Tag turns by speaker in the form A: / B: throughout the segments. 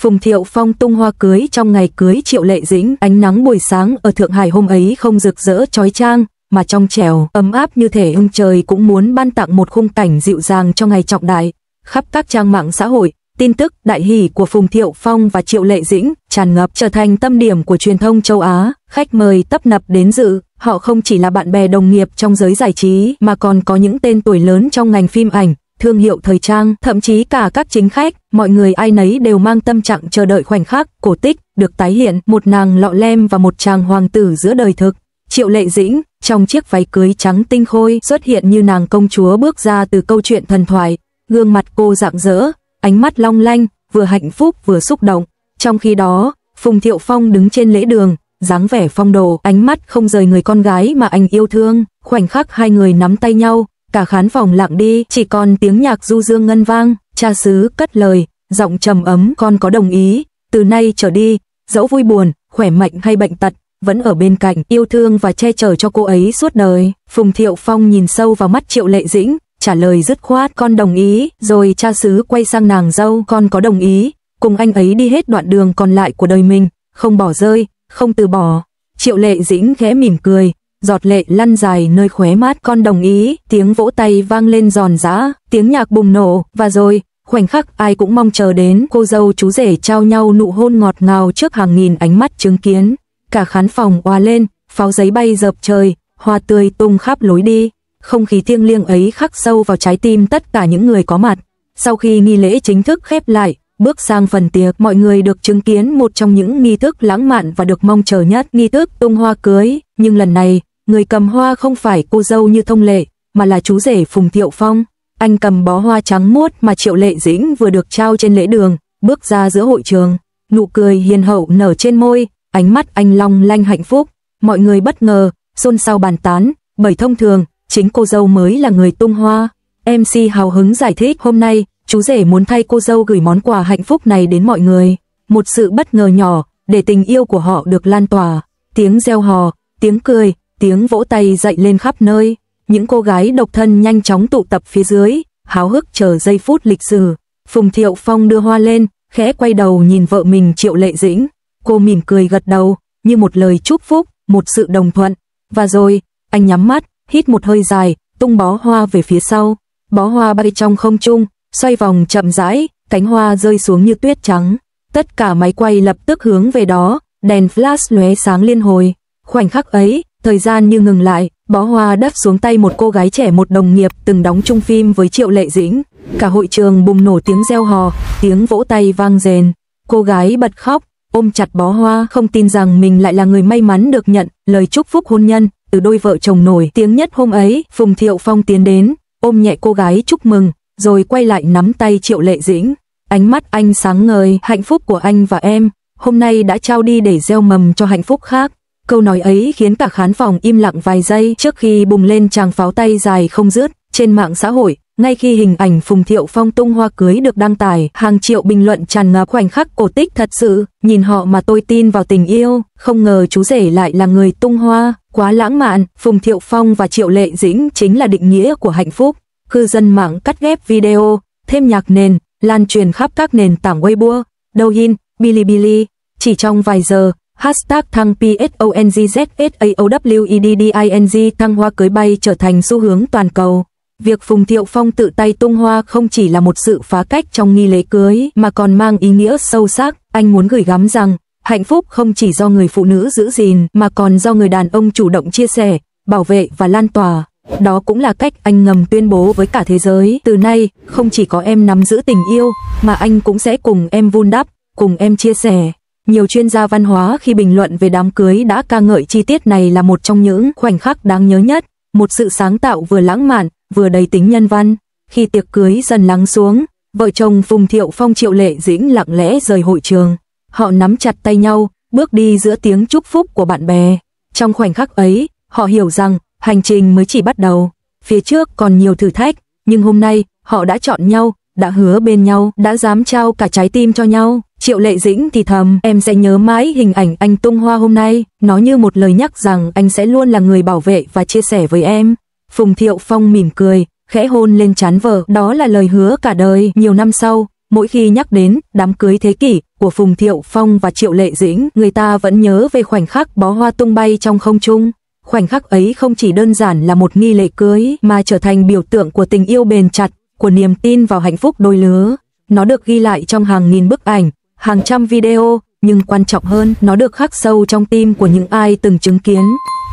A: Phùng Thiệu Phong tung hoa cưới trong ngày cưới Triệu Lệ Dĩnh. Ánh nắng buổi sáng ở Thượng Hải hôm ấy không rực rỡ chói chang, mà trong trẻo, ấm áp như thể trời cũng muốn ban tặng một khung cảnh dịu dàng cho ngày trọng đại. Khắp các trang mạng xã hội, tin tức đại hỷ của Phùng Thiệu Phong và Triệu Lệ Dĩnh tràn ngập, trở thành tâm điểm của truyền thông châu Á. Khách mời tấp nập đến dự, họ không chỉ là bạn bè đồng nghiệp trong giới giải trí mà còn có những tên tuổi lớn trong ngành phim ảnh, thương hiệu thời trang, thậm chí cả các chính khách. Mọi người ai nấy đều mang tâm trạng chờ đợi khoảnh khắc cổ tích được tái hiện, một nàng lọ lem và một chàng hoàng tử giữa đời thực. Triệu Lệ Dĩnh trong chiếc váy cưới trắng tinh khôi xuất hiện như nàng công chúa bước ra từ câu chuyện thần thoại. Gương mặt cô rạng rỡ, ánh mắt long lanh, vừa hạnh phúc vừa xúc động. Trong khi đó, Phùng Thiệu Phong đứng trên lễ đường, dáng vẻ phong độ, ánh mắt không rời người con gái mà anh yêu thương. Khoảnh khắc hai người nắm tay nhau, cả khán phòng lặng đi, chỉ còn tiếng nhạc du dương ngân vang. Cha xứ cất lời, giọng trầm ấm, con có đồng ý, từ nay trở đi, dẫu vui buồn, khỏe mạnh hay bệnh tật, vẫn ở bên cạnh, yêu thương và che chở cho cô ấy suốt đời. Phùng Thiệu Phong nhìn sâu vào mắt Triệu Lệ Dĩnh, trả lời dứt khoát, con đồng ý. Rồi cha xứ quay sang nàng dâu, con có đồng ý cùng anh ấy đi hết đoạn đường còn lại của đời mình, không bỏ rơi, không từ bỏ. Triệu Lệ Dĩnh khẽ mỉm cười, giọt lệ lăn dài nơi khóe mắt. Con đồng ý. Tiếng vỗ tay vang lên giòn giã, tiếng nhạc bùng nổ, và rồi khoảnh khắc ai cũng mong chờ đến, cô dâu chú rể trao nhau nụ hôn ngọt ngào trước hàng nghìn ánh mắt chứng kiến. Cả khán phòng òa lên, pháo giấy bay dợp trời, hoa tươi tung khắp lối đi. Không khí thiêng liêng ấy khắc sâu vào trái tim tất cả những người có mặt. Sau khi nghi lễ chính thức khép lại, bước sang phần tiệc, mọi người được chứng kiến một trong những nghi thức lãng mạn và được mong chờ nhất, nghi thức tung hoa cưới. Nhưng lần này, người cầm hoa không phải cô dâu như thông lệ, mà là chú rể Phùng Thiệu Phong. Anh cầm bó hoa trắng muốt mà Triệu Lệ Dĩnh vừa được trao trên lễ đường, bước ra giữa hội trường. Nụ cười hiền hậu nở trên môi, ánh mắt anh long lanh hạnh phúc. Mọi người bất ngờ, xôn xao bàn tán, bởi thông thường, chính cô dâu mới là người tung hoa. MC hào hứng giải thích, hôm nay, chú rể muốn thay cô dâu gửi món quà hạnh phúc này đến mọi người. Một sự bất ngờ nhỏ, để tình yêu của họ được lan tỏa. Tiếng reo hò, tiếng cười, tiếng vỗ tay dậy lên khắp nơi. Những cô gái độc thân nhanh chóng tụ tập phía dưới, háo hức chờ giây phút lịch sử. Phùng Thiệu Phong đưa hoa lên, khẽ quay đầu nhìn vợ mình Triệu Lệ Dĩnh. Cô mỉm cười gật đầu, như một lời chúc phúc, một sự đồng thuận. Và rồi, anh nhắm mắt, hít một hơi dài, tung bó hoa về phía sau. Bó hoa bay trong không trung, xoay vòng chậm rãi, cánh hoa rơi xuống như tuyết trắng. Tất cả máy quay lập tức hướng về đó, đèn flash lóe sáng liên hồi. Khoảnh khắc ấy, thời gian như ngừng lại, bó hoa đáp xuống tay một cô gái trẻ, một đồng nghiệp từng đóng chung phim với Triệu Lệ Dĩnh. Cả hội trường bùng nổ tiếng reo hò, tiếng vỗ tay vang rền. Cô gái bật khóc, ôm chặt bó hoa, không tin rằng mình lại là người may mắn được nhận lời chúc phúc hôn nhân từ đôi vợ chồng nổi tiếng nhất hôm ấy. Phùng Thiệu Phong tiến đến, ôm nhẹ cô gái chúc mừng, rồi quay lại nắm tay Triệu Lệ Dĩnh. Ánh mắt anh sáng ngời, hạnh phúc của anh và em, hôm nay đã trao đi để gieo mầm cho hạnh phúc khác. Câu nói ấy khiến cả khán phòng im lặng vài giây trước khi bùng lên tràng pháo tay dài không dứt. Trên mạng xã hội, ngay khi hình ảnh Phùng Thiệu Phong tung hoa cưới được đăng tải, hàng triệu bình luận tràn ngập khoảnh khắc cổ tích thật sự. Nhìn họ mà tôi tin vào tình yêu, không ngờ chú rể lại là người tung hoa, quá lãng mạn. Phùng Thiệu Phong và Triệu Lệ Dĩnh chính là định nghĩa của hạnh phúc. Cư dân mạng cắt ghép video, thêm nhạc nền, lan truyền khắp các nền tảng Weibo, Douyin, Bilibili. Chỉ trong vài giờ, hashtag thăng PSONGZSAOWEDDING thăng hoa cưới bay trở thành xu hướng toàn cầu. Việc Phùng Thiệu Phong tự tay tung hoa không chỉ là một sự phá cách trong nghi lễ cưới mà còn mang ý nghĩa sâu sắc. Anh muốn gửi gắm rằng hạnh phúc không chỉ do người phụ nữ giữ gìn mà còn do người đàn ông chủ động chia sẻ, bảo vệ và lan tỏa. Đó cũng là cách anh ngầm tuyên bố với cả thế giới, từ nay không chỉ có em nắm giữ tình yêu mà anh cũng sẽ cùng em vun đắp, cùng em chia sẻ. Nhiều chuyên gia văn hóa khi bình luận về đám cưới đã ca ngợi chi tiết này là một trong những khoảnh khắc đáng nhớ nhất, một sự sáng tạo vừa lãng mạn, vừa đầy tính nhân văn. Khi tiệc cưới dần lắng xuống, vợ chồng Phùng Thiệu Phong Triệu Lệ Dĩnh lặng lẽ rời hội trường. Họ nắm chặt tay nhau, bước đi giữa tiếng chúc phúc của bạn bè. Trong khoảnh khắc ấy, họ hiểu rằng hành trình mới chỉ bắt đầu. Phía trước còn nhiều thử thách, nhưng hôm nay họ đã chọn nhau, đã hứa bên nhau, đã dám trao cả trái tim cho nhau. Triệu Lệ Dĩnh thì thầm, em sẽ nhớ mãi hình ảnh anh tung hoa hôm nay, nó như một lời nhắc rằng anh sẽ luôn là người bảo vệ và chia sẻ với em. Phùng Thiệu Phong mỉm cười, khẽ hôn lên trán vợ, đó là lời hứa cả đời. Nhiều năm sau, Mỗi khi nhắc đến đám cưới thế kỷ của Phùng Thiệu Phong và Triệu Lệ Dĩnh, người ta vẫn nhớ về khoảnh khắc bó hoa tung bay trong không trung. Khoảnh khắc ấy không chỉ đơn giản là một nghi lễ cưới mà trở thành biểu tượng của tình yêu bền chặt, của niềm tin vào hạnh phúc đôi lứa. Nó được ghi lại trong hàng nghìn bức ảnh, hàng trăm video, nhưng quan trọng hơn, nó được khắc sâu trong tim của những ai từng chứng kiến.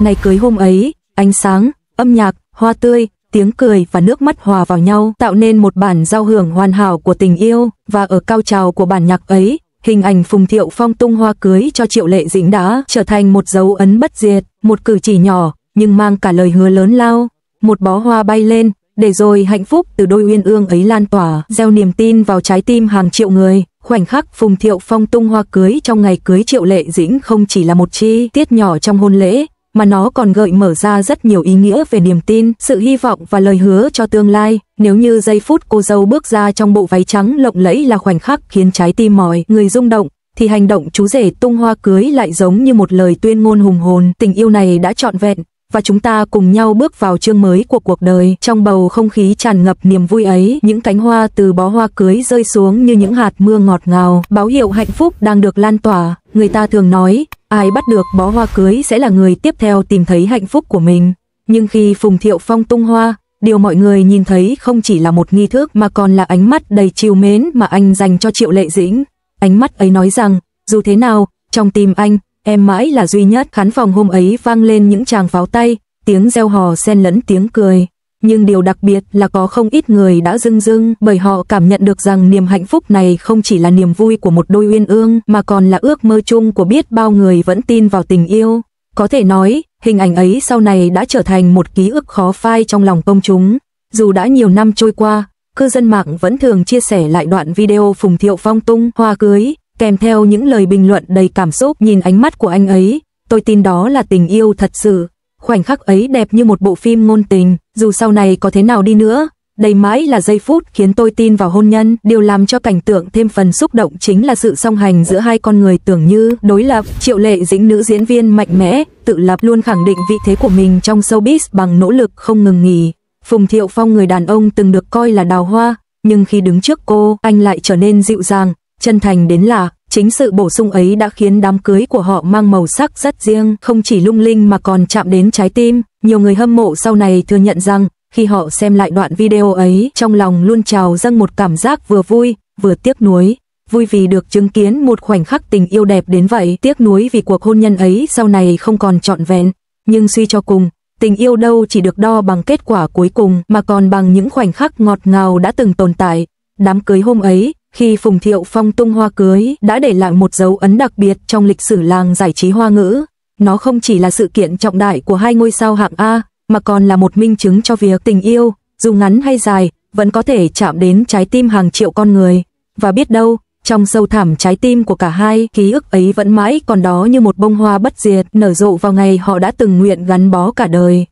A: Ngày cưới hôm ấy, ánh sáng, âm nhạc, hoa tươi, tiếng cười và nước mắt hòa vào nhau, tạo nên một bản giao hưởng hoàn hảo của tình yêu. Và ở cao trào của bản nhạc ấy, hình ảnh Phùng Thiệu Phong tung hoa cưới cho Triệu Lệ Dĩnh đã trở thành một dấu ấn bất diệt, một cử chỉ nhỏ nhưng mang cả lời hứa lớn lao. Một bó hoa bay lên, để rồi hạnh phúc từ đôi uyên ương ấy lan tỏa, gieo niềm tin vào trái tim hàng triệu người. Khoảnh khắc Phùng Thiệu Phong tung hoa cưới trong ngày cưới Triệu Lệ Dĩnh không chỉ là một chi tiết nhỏ trong hôn lễ, mà nó còn gợi mở ra rất nhiều ý nghĩa về niềm tin, sự hy vọng và lời hứa cho tương lai. Nếu như giây phút cô dâu bước ra trong bộ váy trắng lộng lẫy là khoảnh khắc khiến trái tim mọi người rung động, thì hành động chú rể tung hoa cưới lại giống như một lời tuyên ngôn hùng hồn. Tình yêu này đã trọn vẹn, và chúng ta cùng nhau bước vào chương mới của cuộc đời. Trong bầu không khí tràn ngập niềm vui ấy, những cánh hoa từ bó hoa cưới rơi xuống như những hạt mưa ngọt ngào, báo hiệu hạnh phúc đang được lan tỏa. Người ta thường nói, ai bắt được bó hoa cưới sẽ là người tiếp theo tìm thấy hạnh phúc của mình. Nhưng khi Phùng Thiệu Phong tung hoa, điều mọi người nhìn thấy không chỉ là một nghi thức mà còn là ánh mắt đầy trìu mến mà anh dành cho Triệu Lệ Dĩnh. Ánh mắt ấy nói rằng, dù thế nào, trong tim anh, em mãi là duy nhất. Khán phòng hôm ấy vang lên những tràng pháo tay, tiếng reo hò xen lẫn tiếng cười. Nhưng điều đặc biệt là có không ít người đã rưng rưng, bởi họ cảm nhận được rằng niềm hạnh phúc này không chỉ là niềm vui của một đôi uyên ương, mà còn là ước mơ chung của biết bao người vẫn tin vào tình yêu. Có thể nói, hình ảnh ấy sau này đã trở thành một ký ức khó phai trong lòng công chúng. Dù đã nhiều năm trôi qua, cư dân mạng vẫn thường chia sẻ lại đoạn video Phùng Thiệu Phong tung hoa cưới, kèm theo những lời bình luận đầy cảm xúc. Nhìn ánh mắt của anh ấy, tôi tin đó là tình yêu thật sự. Khoảnh khắc ấy đẹp như một bộ phim ngôn tình, dù sau này có thế nào đi nữa, đây mãi là giây phút khiến tôi tin vào hôn nhân. Điều làm cho cảnh tượng thêm phần xúc động chính là sự song hành giữa hai con người tưởng như đối lập. Triệu Lệ Dĩnh, nữ diễn viên mạnh mẽ, tự lập, luôn khẳng định vị thế của mình trong showbiz bằng nỗ lực không ngừng nghỉ. Phùng Thiệu Phong, người đàn ông từng được coi là đào hoa, nhưng khi đứng trước cô, anh lại trở nên dịu dàng, chân thành đến lạ. Chính sự bổ sung ấy đã khiến đám cưới của họ mang màu sắc rất riêng, không chỉ lung linh mà còn chạm đến trái tim. Nhiều người hâm mộ sau này thừa nhận rằng, khi họ xem lại đoạn video ấy, trong lòng luôn trào dâng một cảm giác vừa vui, vừa tiếc nuối. Vui vì được chứng kiến một khoảnh khắc tình yêu đẹp đến vậy, tiếc nuối vì cuộc hôn nhân ấy sau này không còn trọn vẹn. Nhưng suy cho cùng, tình yêu đâu chỉ được đo bằng kết quả cuối cùng, mà còn bằng những khoảnh khắc ngọt ngào đã từng tồn tại. Đám cưới hôm ấy, khi Phùng Thiệu Phong tung hoa cưới, đã để lại một dấu ấn đặc biệt trong lịch sử làng giải trí Hoa ngữ. Nó không chỉ là sự kiện trọng đại của hai ngôi sao hạng A, mà còn là một minh chứng cho việc tình yêu, dù ngắn hay dài, vẫn có thể chạm đến trái tim hàng triệu con người. Và biết đâu, trong sâu thẳm trái tim của cả hai, ký ức ấy vẫn mãi còn đó như một bông hoa bất diệt, nở rộ vào ngày họ đã từng nguyện gắn bó cả đời.